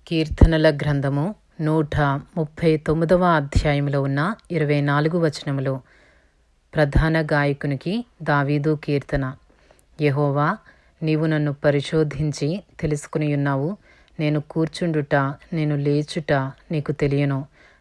కీర్తనల గ్రంథము 139 అధ్యాయంలో ఉన్న 24 వచనములు. ప్రధాన గాయకునికి దావీదు కీర్తన. యెహోవా, నీవు నన్ను పరిశోధించి తెలుసుకుని ఉన్నావు. నేను కూర్చుండుట, నేను లేచుట నీకు తెలియను.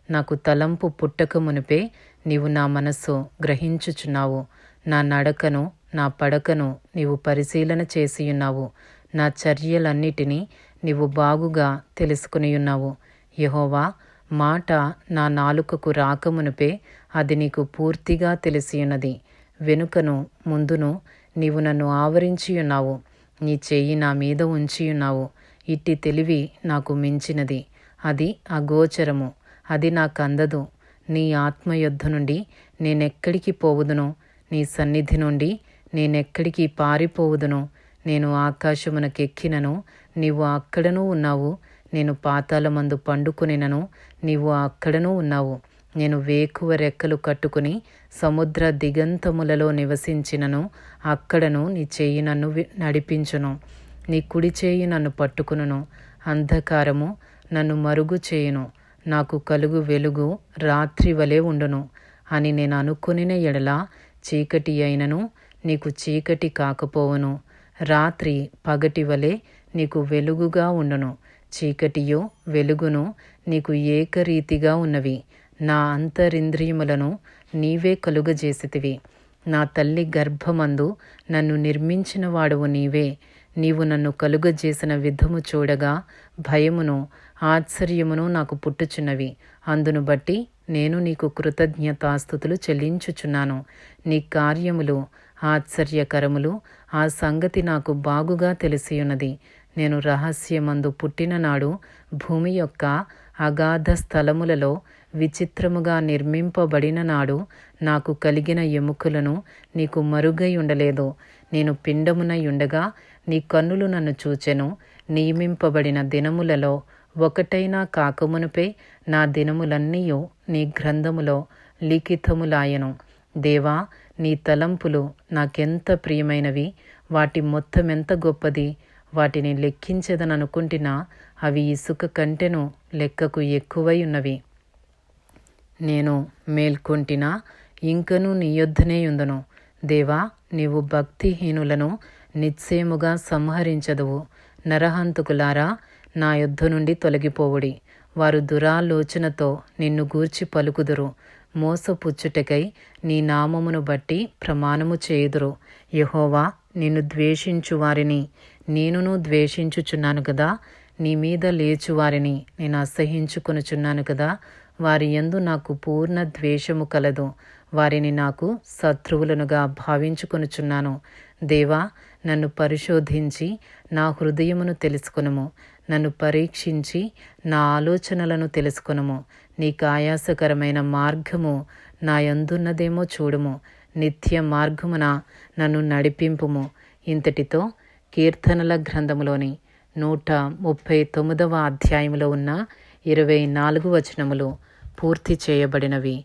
నాకు తలంపు పుట్టక మునిపే నీవు నా మనస్సు గ్రహించుచున్నావు. నా నడకను, నా పడకను నీవు పరిశీలన చేసియున్నావు. నా చర్యలన్నిటినీ నీవు బాగుగా తెలుసుకునియున్నావు. యెహోవా, మాట నా నాలుకకు రాకమునుపే అది నీకు పూర్తిగా తెలిసియున్నది. వెనుకను ముందును నీవు నన్ను ఆవరించియున్నావు. నీ చెయ్యి నా మీద ఉంచియున్నావు. ఇట్టి తెలివి నాకు మించినది. అది అగోచరము, అది నాకందదు. నీ ఆత్మ యొద్ద నుండి నేనెక్కడికి పోవుదును? నీ సన్నిధి నుండి నేనెక్కడికి పారిపోవుదును? నేను ఆకాశమునకెక్కినను, నీవు అక్కడనూ ఉన్నావు. నేను పాతాళమందు పండుకొనినను, నీవు అక్కడనూ ఉన్నావు. నేను వేకువ రెక్కలు కట్టుకుని సముద్ర దిగంతములలో నివసించినను, అక్కడను నీ చెయ్యి నన్ను నడిపించును. నీ కుడి చేయి నన్ను పట్టుకును. అంధకారము నన్ను మరుగు చేయును. నాకు కలుగు వెలుగు రాత్రి వలె ఉండును అని నేను అనుకొనిన ఎడల చీకటి అయినను నీకు చీకటి కాకపోవును. రాత్రి పగటి వలె నీకు వెలుగుగా ఉండును. చీకటియో వెలుగును నీకు ఏకరీతిగా ఉన్నవి. నా అంతరింద్రియములను నీవే కలుగజేసితివి. నా తల్లి గర్భమందు నన్ను నిర్మించిన వాడవు నీవే. నీవు నన్ను కలుగజేసిన విధము చూడగా భయమును ఆశ్చర్యమును నాకు పుట్టుచున్నవి. అందును బట్టి నేను నీకు కృతజ్ఞతాస్తుతులు చెల్లించుచున్నాను. నీ కార్యములు ఆశ్చర్యకరములు. ఆ సంగతి నాకు బాగుగా తెలిసియున్నది. నేను రహస్యమందు పుట్టిన నాడు భూమి యొక్క అగాధ స్థలములలో విచిత్రముగా నిర్మింపబడిన నాడు నాకు కలిగిన ఎముకలను నీకు మరుగై ఉండలేదు. నేను పిండమునై ఉండగా నీ కన్నులు నన్ను చూచెను. నియమింపబడిన దినములలో ఒకటైనా కాకమునుపే నా దినములన్నీయు నీ గ్రంథములో లిఖితములాయను. దేవా, నీ తలంపులు నాకెంత ప్రియమైనవి! వాటి మొత్తమెంత గొప్పది! వాటిని లెక్కించదననుకుంటున్నా అవి ఇసుక కంటెను లెక్కకు ఎక్కువై ఉన్నవి. నేను మేల్కొంటినా ఇంకనూ నీ యొద్దనే యుందును. దేవా, నీవు భక్తిహీనులను నిశ్చయముగా సంహరించదువు. నరహంతకులారా, నా యొద్ద నుండి తొలగిపోవుడి. వారు దురాలోచనతో నిన్ను గూర్చి పలుకుదురు. మోసపుచ్చుటకై నీ నామమును బట్టి ప్రమాణము చేయుదురు. యెహోవా, నిన్ను ద్వేషించు వారిని నేనును ద్వేషించుచున్నాను కదా. నీ మీద లేచు వారిని నేను అసహ్యించుకొనుచున్నాను కదా. వారి యందు నాకు పూర్ణ ద్వేషము కలదు. వారిని నాకు శత్రువులనుగా భావించుకొనుచున్నాను. దేవా, నన్ను పరిశోధించి నా హృదయమును తెలుసుకొనుము. నన్ను పరీక్షించి నా ఆలోచనలను తెలుసుకొనుము. నీకు ఆయాసకరమైన మార్గము నా యందున్నదేమో చూడుము. నిత్య మార్గమున నన్ను నడిపింపుము. ఇంతటితో కీర్తనల గ్రంథములోని 139 అధ్యాయములో ఉన్న 24 వచనములు పూర్తి చేయబడినవి.